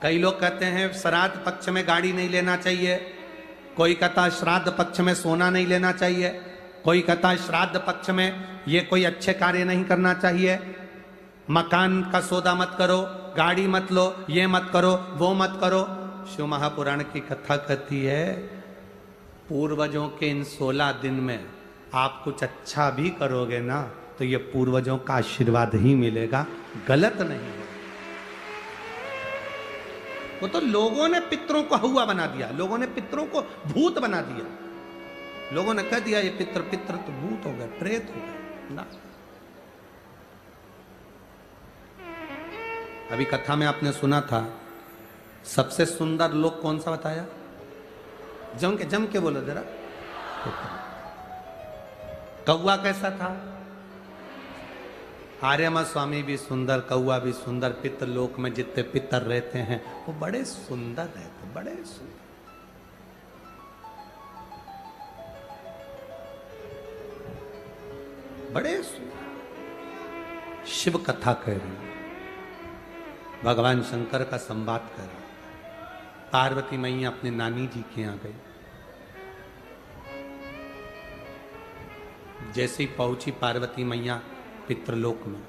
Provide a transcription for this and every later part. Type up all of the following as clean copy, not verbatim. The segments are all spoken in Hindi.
कई लोग कहते हैं श्राद्ध पक्ष में गाड़ी नहीं लेना चाहिए, कोई कहता है श्राद्ध पक्ष में सोना नहीं लेना चाहिए, कोई कहता है श्राद्ध पक्ष में ये कोई अच्छे कार्य नहीं करना चाहिए, मकान का सौदा मत करो, गाड़ी मत लो, ये मत करो, वो मत करो। शिव महापुराण की कथा कहती है पूर्वजों के इन 16 दिन में आप कुछ अच्छा भी करोगे ना तो ये पूर्वजों का आशीर्वाद ही मिलेगा, गलत नहीं है। वो तो लोगों ने पितरों को हुआ बना दिया, लोगों ने पितरों को भूत बना दिया, लोगों ने कह दिया ये पितर पितर तो भूत हो गए, प्रेत हो गए ना। अभी कथा में आपने सुना था सबसे सुंदर लोक कौन सा बताया? जम के बोलो जरा। कौवा कैसा था? आर्यमा स्वामी भी सुंदर, कौवा भी सुंदर, पितर लोक में जितने पितर रहते हैं वो बड़े सुंदर रहते, बड़े सुंदर। बड़े सुंदर। शिव कथा कह रही, भगवान शंकर का संवाद कर रही। पार्वती मैया अपने नानी जी के यहां गई। जैसे ही पहुंची पार्वती मैया पितृलोक में,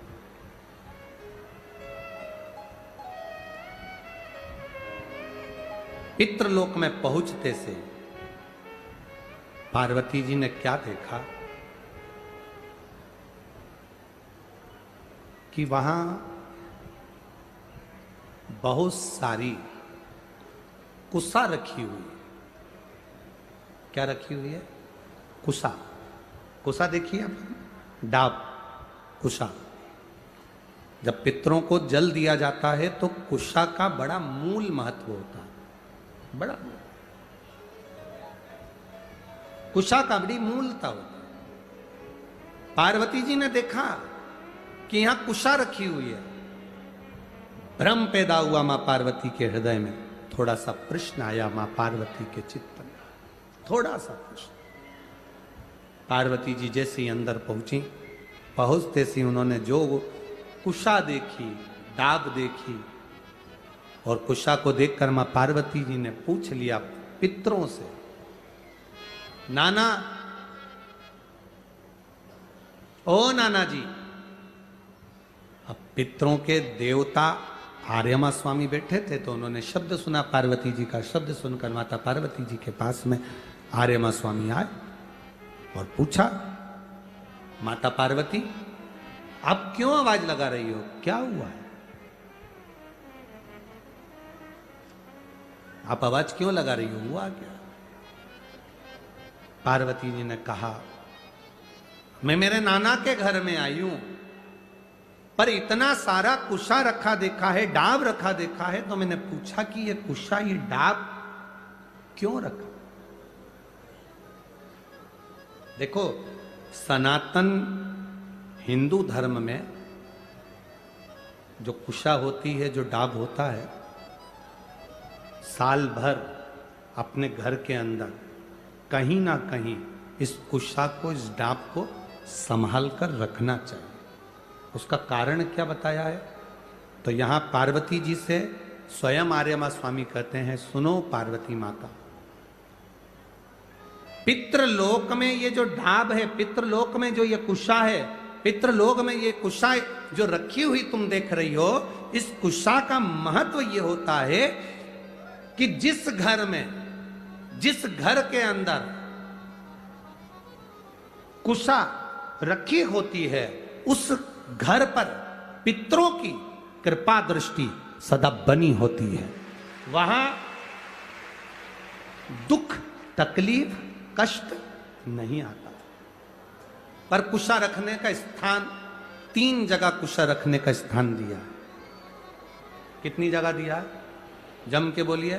पितृलोक में पहुंचते से पार्वती जी ने क्या देखा कि वहां बहुत सारी कुसा रखी हुई। क्या रखी हुई है? कुसा। कुसा देखिए आप, डाब, कुशा। जब पितरों को जल दिया जाता है तो कुशा का बड़ा मूल महत्व होता है, बड़ा कुशा का बड़ी मूलता होती है। पार्वती जी ने देखा कि यहां कुशा रखी हुई है। भ्रम पैदा हुआ मां पार्वती के हृदय में, थोड़ा सा प्रश्न आया मां पार्वती के चित्त में, थोड़ा सा प्रश्न। पार्वती जी जैसे ही अंदर पहुंची, पहुंचते से उन्होंने जो कुशा देखी, डाब देखी, और कुशा को देखकर मां पार्वती जी ने पूछ लिया पितरों से, नाना, ओ नाना जी। अब पितरों के देवता आर्यमा स्वामी बैठे थे तो उन्होंने शब्द सुना पार्वती जी का। शब्द सुनकर माता पार्वती जी के पास में आर्यमा स्वामी आए और पूछा, माता पार्वती आप क्यों आवाज लगा रही हो, क्या हुआ है? आप आवाज क्यों लगा रही हो, हुआ क्या? पार्वती जी ने कहा, मैं मेरे नाना के घर में आई हूं, पर इतना सारा कुशा रखा देखा है, डाब रखा देखा है, तो मैंने पूछा कि ये कुशा, ये डाब क्यों रखा? देखो, सनातन हिंदू धर्म में जो कुशा होती है, जो डाब होता है, साल भर अपने घर के अंदर कहीं ना कहीं इस कुशा को, इस डाब को संभाल कर रखना चाहिए। उसका कारण क्या बताया है? तो यहां पार्वती जी से स्वयं आर्यमा स्वामी कहते हैं, सुनो पार्वती माता, पितृलोक में ये जो ढाब है, पितृलोक में जो ये कुशा है, पितृलोक में ये कुशा जो रखी हुई तुम देख रही हो, इस कुशा का महत्व ये होता है कि जिस घर में, जिस घर के अंदर कुशा रखी होती है, उस घर पर पितरों की कृपा दृष्टि सदा बनी होती है। वहां दुख, तकलीफ, कष्ट नहीं आता। पर कुशा रखने का स्थान, 3 जगह कुशा रखने का स्थान दिया है। कितनी जगह दिया है? जम के बोलिए।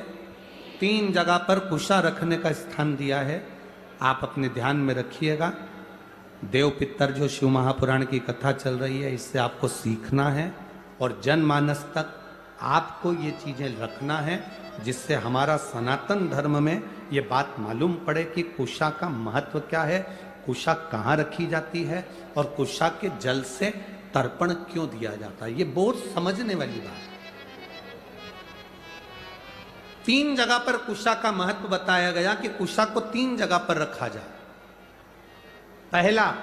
3 जगह पर कुशा रखने का स्थान दिया है। आप अपने ध्यान में रखिएगा। देव पितर जो शिव महापुराण की कथा चल रही है, इससे आपको सीखना है और जनमानस तक आपको ये चीजें रखना है, जिससे हमारा सनातन धर्म में ये बात मालूम पड़े कि कुशा का महत्व क्या है, कुशा कहाँ रखी जाती है और कुशा के जल से तर्पण क्यों दिया जाता है। ये बहुत समझने वाली बात है। तीन जगह पर कुशा का महत्व बताया गया कि कुशा को तीन जगह पर रखा जाए। पहला,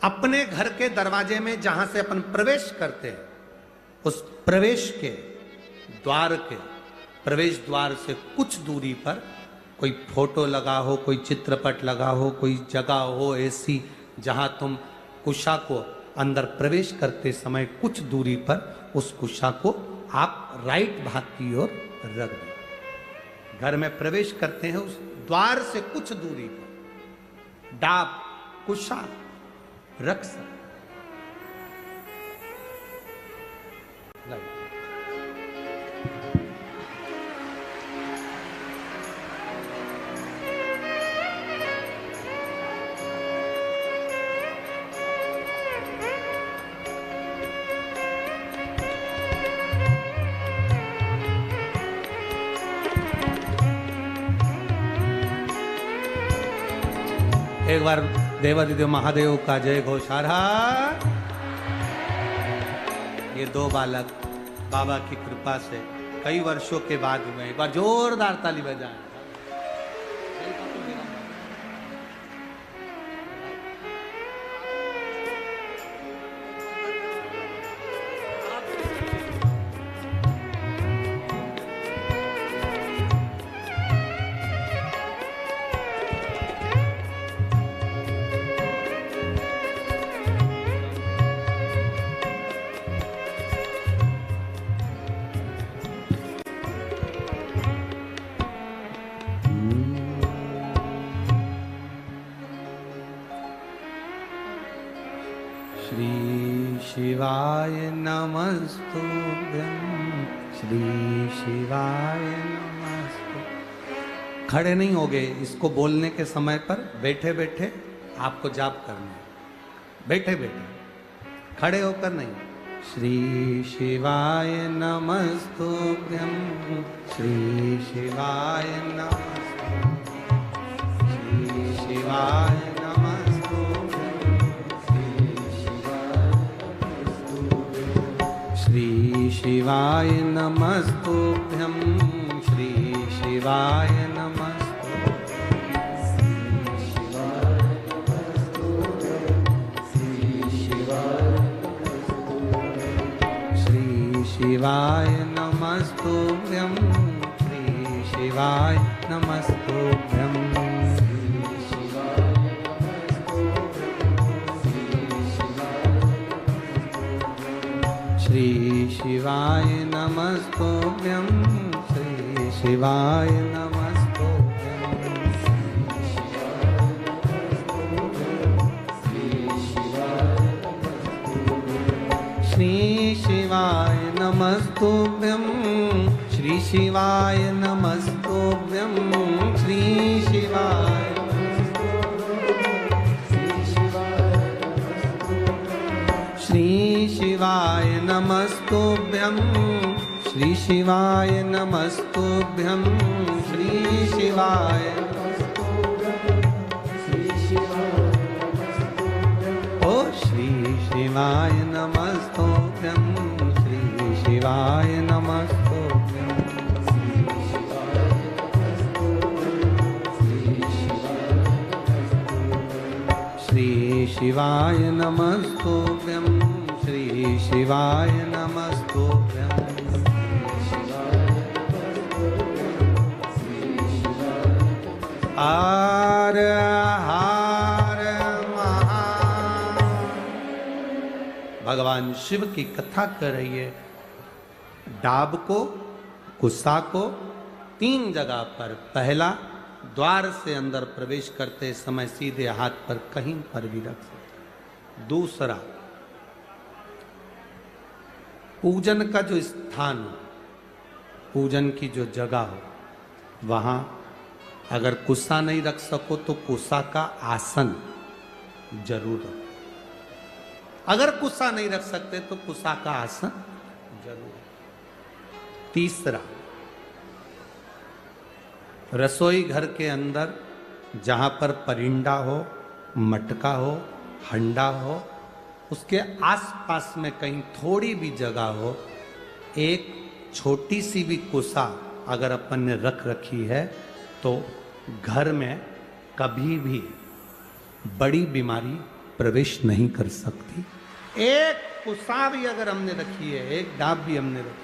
अपने घर के दरवाजे में जहां से अपन प्रवेश करते हैं, उस प्रवेश के द्वार के प्रवेश द्वार से कुछ दूरी पर कोई फोटो लगा हो, कोई चित्रपट लगा हो, कोई जगह हो ऐसी जहां तुम कुशा को अंदर प्रवेश करते समय कुछ दूरी पर उस कुशा को आप राइट भाग की ओर रख दो। घर में प्रवेश करते हैं, उस द्वार से कुछ दूरी पर डाब कुशा रख सकते। एक बार देवादिदेव महादेव का जय घोषारा। ये दो बालक बाबा की कृपा से कई वर्षों के बाद हुए। एक बार जोरदार ताली बजाएं। शिवाय नमस्तुभ्यं, श्री शिवाय नमस्तुभ्यं। खड़े नहीं होगे, इसको बोलने के समय पर बैठे बैठे आपको जाप करना है। बैठे बैठे, खड़े होकर नहीं। श्री शिवाय नमस्तुभ्यं, श्री शिवाय नमस्तुभ्यं, श्री शिवाय श्री शिवाय नमस्तुभ्यं, श्री शिवाय नमस्तुभ्यं, श्री शिवाय नमस्तुभ्यं, श्री शिवाय नमस्तुभ्यं, श्री शिवाय नमस्तुभ्यं, श्री शिवाय नमस्तुभ्यं, श्री शिवाय नमस्तुभ्यं, श्री शिवाय नमस्तुभ्यं, श्री शिवाय श्री शिवाय नमस्तुभ्यं, श्री शिवाय नमस्तुभ्यं, श्री शिवाय ओ श्री शिवाय नमस्तुभ्यं, श्री शिवाय नमस्तुभ्यं, श्री शिवाय नमस्तुभ्यं, श्री शिवाय नमस्तुभ्यं, हर हर महादेव। भगवान शिव की कथा कर रही है। डाब को, कुशा को तीन जगह पर, पहला द्वार से अंदर प्रवेश करते समय सीधे हाथ पर कहीं पर भी रख सकते। दूसरा, पूजन का जो स्थान हो, पूजन की जो जगह हो, वहां अगर कुशा नहीं रख सको तो कुशा का आसन जरूर रखो। अगर कुशा नहीं रख सकते तो कुशा का आसन जरूर। तीसरा, रसोई घर के अंदर जहां पर परिंदा हो, मटका हो, हंडा हो, उसके आसपास में कहीं थोड़ी भी जगह हो, एक छोटी सी भी कुसा अगर अपन ने रख रखी है तो घर में कभी भी बड़ी बीमारी प्रवेश नहीं कर सकती। एक कुसा भी अगर हमने रखी है, एक डाब भी हमने रखी